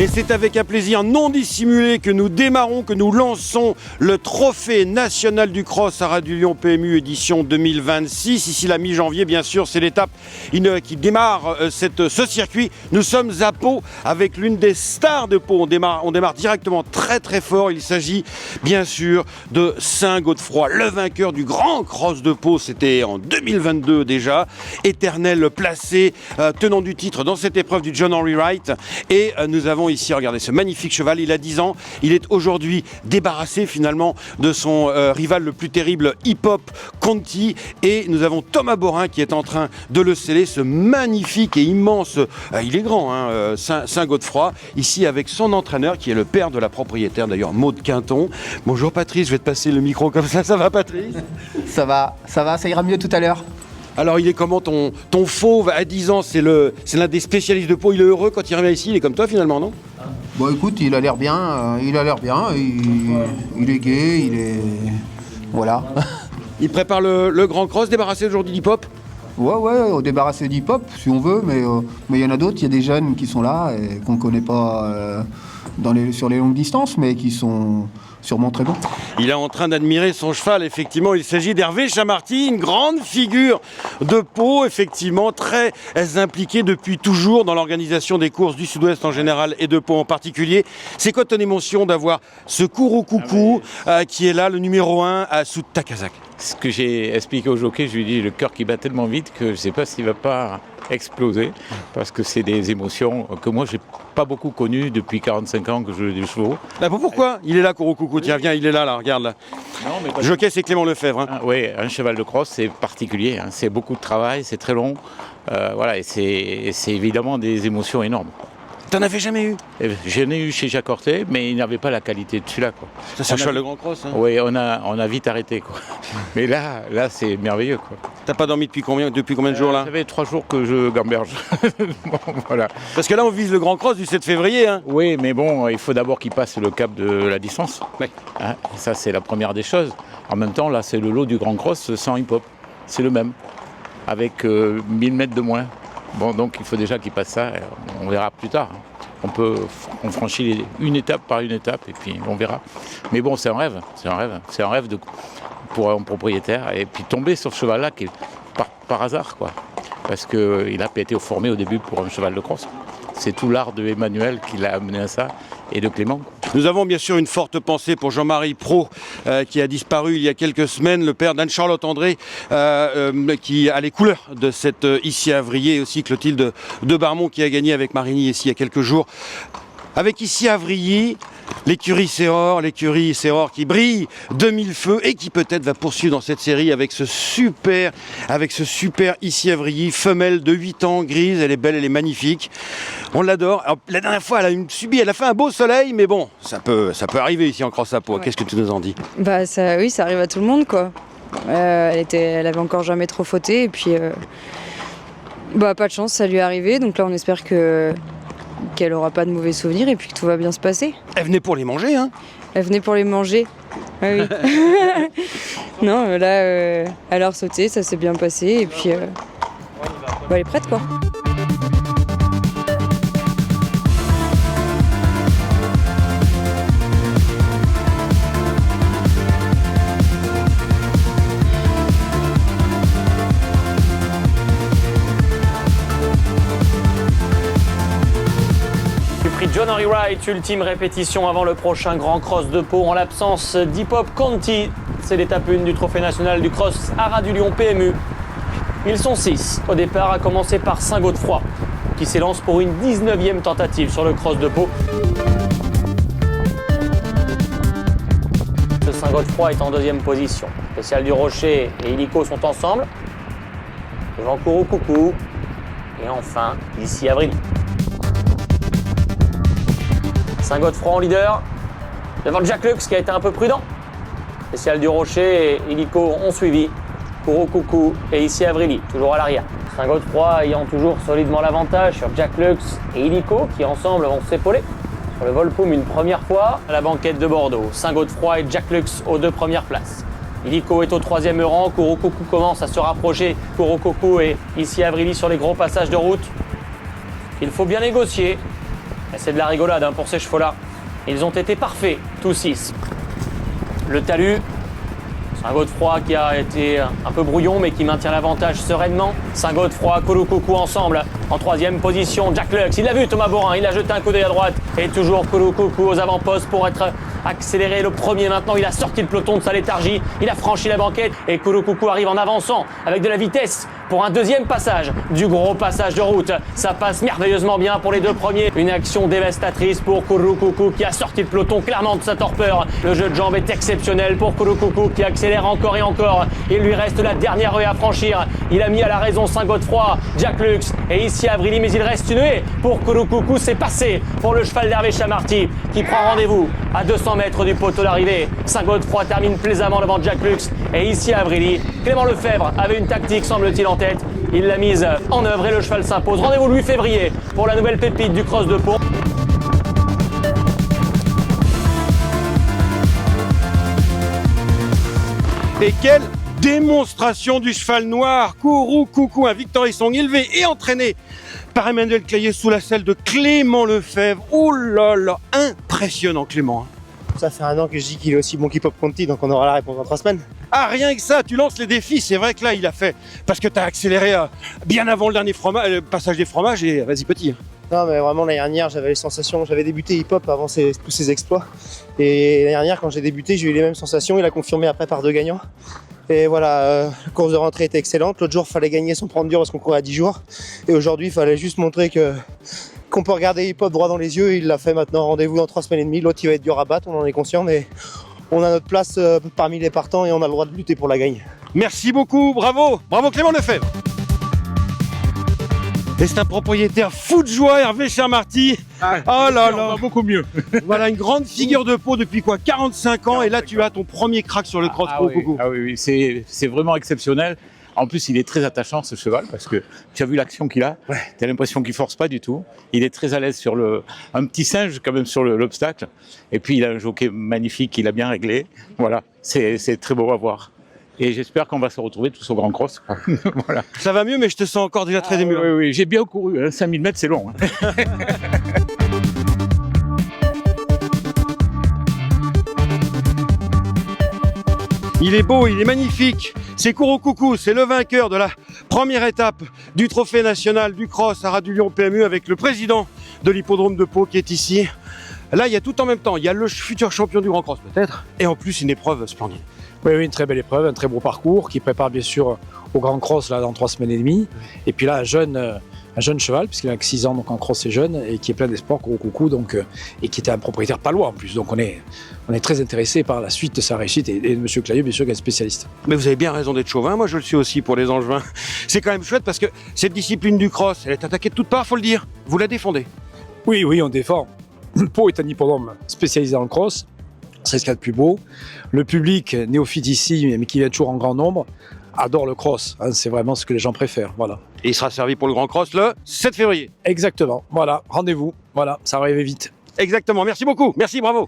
Et c'est avec un plaisir non dissimulé que nous démarrons, que nous lançons le trophée national du cross à Radio Lyon PMU édition 2026. Ici la mi-janvier, bien sûr, c'est l'étape qui démarre ce circuit. Nous sommes à Pau avec l'une des stars de Pau. On démarre directement très très fort. Il s'agit bien sûr de Saint-Godefroy, le vainqueur du grand cross de Pau. C'était en 2022 déjà. Éternel placé, tenant du titre dans cette épreuve du John Henry Wright. Et nous avons ici, regardez ce magnifique cheval, il a 10 ans, il est aujourd'hui débarrassé finalement de son rival le plus terrible, Hip Hop Conti, et nous avons Thomas Borin qui est en train de le sceller, ce magnifique et immense, il est grand, hein, Saint-Godefroy, ici avec son entraîneur qui est le père de la propriétaire d'ailleurs, Maude Quinton. Bonjour Patrice, je vais te passer le micro comme ça va Patrice? Ça va, ça ira mieux tout à l'heure. Alors il est comment ton fauve à 10 ans, c'est l'un des spécialistes de Pau, il est heureux quand il revient ici, il est comme toi finalement, non? Bon écoute, il a l'air bien, il est gai, il est... Voilà. Il prépare le grand cross, débarrassé aujourd'hui d'hip-hop? Ouais, débarrassé d'hip-hop si on veut, mais il y en a d'autres, il y a des jeunes qui sont là et qu'on ne connaît pas sur les longues distances, mais qui sont sûrement très bons. Il est en train d'admirer son cheval, effectivement, il s'agit d'Hervé Chamarty, une grande figure de Pau, effectivement, très impliqué depuis toujours dans l'organisation des courses du Sud-Ouest en général et de Pau en particulier. C'est quoi ton émotion d'avoir ce Kourou Coucou qui est là, le numéro 1 sous ta casaque? Ce que j'ai expliqué au jockey, je lui ai dit le cœur qui bat tellement vite que je ne sais pas s'il ne va pas exploser, parce que c'est des émotions que moi j'ai pas beaucoup connues depuis 45 ans que je joue des chevaux. Bah pourquoi? Il est là, Kourou Coucou, tiens, viens, il est là, regarde là. Jockey, c'est Clément Lefebvre. Hein. Oui, un cheval de cross, c'est particulier, hein. C'est beaucoup de travail, c'est très long, voilà, et c'est évidemment des émotions énormes. T'en avais jamais eu? J'en ai eu chez Jacques Orté, mais il n'avait pas la qualité de celui-là, quoi. Ça, c'est un cheval de grand cross, hein. Oui, on a vite arrêté, quoi. Mais là c'est merveilleux, quoi. T'as pas dormi depuis combien de jours là? Ça fait 3 jours que je gamberge. Bon, voilà. Parce que là on vise le grand cross du 7 février. Hein. Oui, mais bon, il faut d'abord qu'il passe le cap de la distance. Ouais. Hein, ça c'est la première des choses. En même temps, là c'est le lot du grand cross sans hip-hop. C'est le même, avec 1000 mètres de moins. Bon, donc il faut déjà qu'il passe ça, on verra plus tard. On franchit une étape par une étape et puis on verra. Mais bon, c'est un rêve. C'est un rêve pour un propriétaire. Et puis tomber sur ce cheval-là qui est par hasard, quoi. Parce qu'il n'a pas été formé au début pour un cheval de cross. C'est tout l'art de Emmanuel qui l'a amené à ça et de Clément. Nous avons bien sûr une forte pensée pour Jean-Marie Pro qui a disparu il y a quelques semaines, le père d'Anne-Charlotte André qui a les couleurs de cette Issy Avrier, et aussi Clotilde de Barmont qui a gagné avec Marigny ici il y a quelques jours. Avec Issy Avrier, l'écurie Serror qui brille de mille feux et qui peut-être va poursuivre dans cette série avec ce super Issy Avrier, femelle de 8 ans, grise, elle est belle, elle est magnifique. On l'adore. Alors, la dernière fois, elle a fait un beau soleil, mais bon, ça peut arriver ici en cross à Pau. Ouais. Qu'est-ce que tu nous en dis? Bah ça arrive à tout le monde, quoi. Elle avait encore jamais trop fauté, et puis pas de chance, ça lui est arrivé. Donc là, on espère qu'elle aura pas de mauvais souvenirs et puis que tout va bien se passer. Elle venait pour les manger, hein? Elle venait pour les manger. Ah oui. Non, là, elle a ressauté, ça s'est bien passé et puis elle est prête, quoi. John Henry Wright, ultime répétition avant le prochain grand cross de Pau en l'absence d'Hip Hop Conti. C'est l'étape 1 du trophée national du cross Haras du Lyon PMU. Ils sont 6 au départ, à commencer par Saint-Godefroy qui s'élance pour une 19e tentative sur le cross de Pau. Saint-Godefroy est en 2e position. Spécial du Rocher et Illico sont ensemble. Devant Kourou Coucou. Et enfin, Issy Avrier. Saint-Godefroy en leader, devant Jack Lux qui a été un peu prudent. Spécial du Rocher et Illico ont suivi. Kourou Coucou et Issy Avrier, toujours à l'arrière. Saint-Godefroy ayant toujours solidement l'avantage sur Jack Lux et Illico qui ensemble vont s'épauler sur le Volpoum une première fois à la banquette de Bordeaux. Saint-Godefroy et Jack Lux aux 2 premières places. Illico est au 3e rang, Kourou Coucou commence à se rapprocher. Kourou Coucou et Issy Avrier sur les gros passages de route. Il faut bien négocier. Et c'est de la rigolade pour ces chevaux-là. Ils ont été parfaits, tous 6. Le talus, c'est un Godefroy qui a été un peu brouillon mais qui maintient l'avantage sereinement. Saint-Godefroy, Kouloukoukou ensemble en 3e position. Jack Lux, il l'a vu Thomas Borin, il a jeté un coup d'œil à droite. Et toujours Kouloukoukou aux avant-postes pour être accéléré. Le premier maintenant, il a sorti le peloton de sa léthargie. Il a franchi la banquette et Kouloukoukou arrive en avançant avec de la vitesse pour un 2e passage du gros passage de route. Ça passe merveilleusement bien pour les 2 premiers. Une action dévastatrice pour Kouloukoukou qui a sorti le peloton clairement de sa torpeur. Le jeu de jambes est exceptionnel pour Kouloukoukou qui accélère encore et encore. Il lui reste la dernière haie à franchir. Il a mis à la raison Saint-Godefroy, Jack Lux et ici Avrili, mais il reste une haie pour Kouloukoukou. C'est passé pour le cheval d'Hervé Chamarty qui prend rendez-vous à 200 mètres du poteau d'arrivée. Saint-Godefroy termine plaisamment devant Jack Lux et ici Avrili. Clément Lefebvre avait une tactique, semble-t-il, en tête. Il l'a mise en œuvre et le cheval s'impose. Rendez-vous le 8 février pour la nouvelle pépite du cross de Pau. Et quelle démonstration du cheval noir, Kouroukoukou, un Victory Song élevé et entraîné par Emmanuel Clayer sous la selle de Clément Lefebvre. Oh là là, impressionnant Clément. Ça fait 1 an que je dis qu'il est aussi bon qu'Hip-Hop Conti, donc on aura la réponse dans 3 semaines. Ah, rien que ça, tu lances les défis, c'est vrai que là il a fait, parce que tu as accéléré bien avant le dernier passage des fromages et vas-y petit. Non mais vraiment l'année dernière j'avais les sensations, j'avais débuté hip-hop avant tous ces exploits. Et l'année dernière quand j'ai débuté j'ai eu les mêmes sensations, il a confirmé après par 2 gagnants. Et voilà, la course de rentrée était excellente, l'autre jour il fallait gagner sans prendre dur parce qu'on courait à 10 jours. Et aujourd'hui il fallait juste montrer qu'on peut regarder hip-hop droit dans les yeux, il l'a fait maintenant, rendez-vous dans 3 semaines et demie, l'autre il va être dur à battre, on en est conscient mais on a notre place parmi les partants et on a le droit de lutter pour la gagne. Merci beaucoup, bravo Clément Lefebvre. Et c'est un propriétaire fou de joie, Hervé Chamarty. Oh là là, beaucoup mieux. Voilà une grande figure de Pau depuis 45 ans et là tu as ton premier crack sur le cross Kouroukoukou. Oui, c'est vraiment exceptionnel. En plus, il est très attachant ce cheval parce que tu as vu l'action qu'il a. Ouais. Tu as l'impression qu'il force pas du tout. Il est très à l'aise sur un petit singe quand même sur l'obstacle. Et puis il a un jockey magnifique qu'il a bien réglé. Voilà, c'est très beau à voir. Et j'espère qu'on va se retrouver tous au Grand Cross. Voilà. Ça va mieux, mais je te sens encore déjà très ému. Oui, j'ai bien couru. 5000 mètres, c'est long. Il est beau, il est magnifique. C'est Kouroukoukou, c'est le vainqueur de la première étape du Trophée national du cross à Rad-du-Lyon PMU avec le président de l'hippodrome de Pau qui est ici. Là, il y a tout en même temps. Il y a le futur champion du Grand Cross peut-être et en plus une épreuve splendide. Oui, une très belle épreuve, un très beau parcours qui prépare bien sûr au Grand Cross là, dans 3 semaines et demie. Et puis là, un jeune cheval, puisqu'il n'a que 6 ans, donc en cross c'est jeune, et qui est plein d'espoir, Kouroukoukou, donc, et qui était un propriétaire palois en plus. Donc on est très intéressé par la suite de sa réussite et de M. Clayer, bien sûr, qui est un spécialiste. Mais vous avez bien raison d'être chauvin, moi je le suis aussi pour les Angevins. C'est quand même chouette parce que cette discipline du cross, elle est attaquée de toutes parts, faut le dire. Vous la défendez. Oui, on défend. Pau est un hippodrome spécialisé dans le cross. C'est ce qu'il y a de plus beau. Le public néophyte ici, mais qui vient toujours en grand nombre, adore le cross. Hein, c'est vraiment ce que les gens préfèrent. Voilà. Et il sera servi pour le Grand Cross le 7 février. Exactement. Voilà. Rendez-vous. Voilà. Ça va arriver vite. Exactement. Merci beaucoup. Merci, bravo.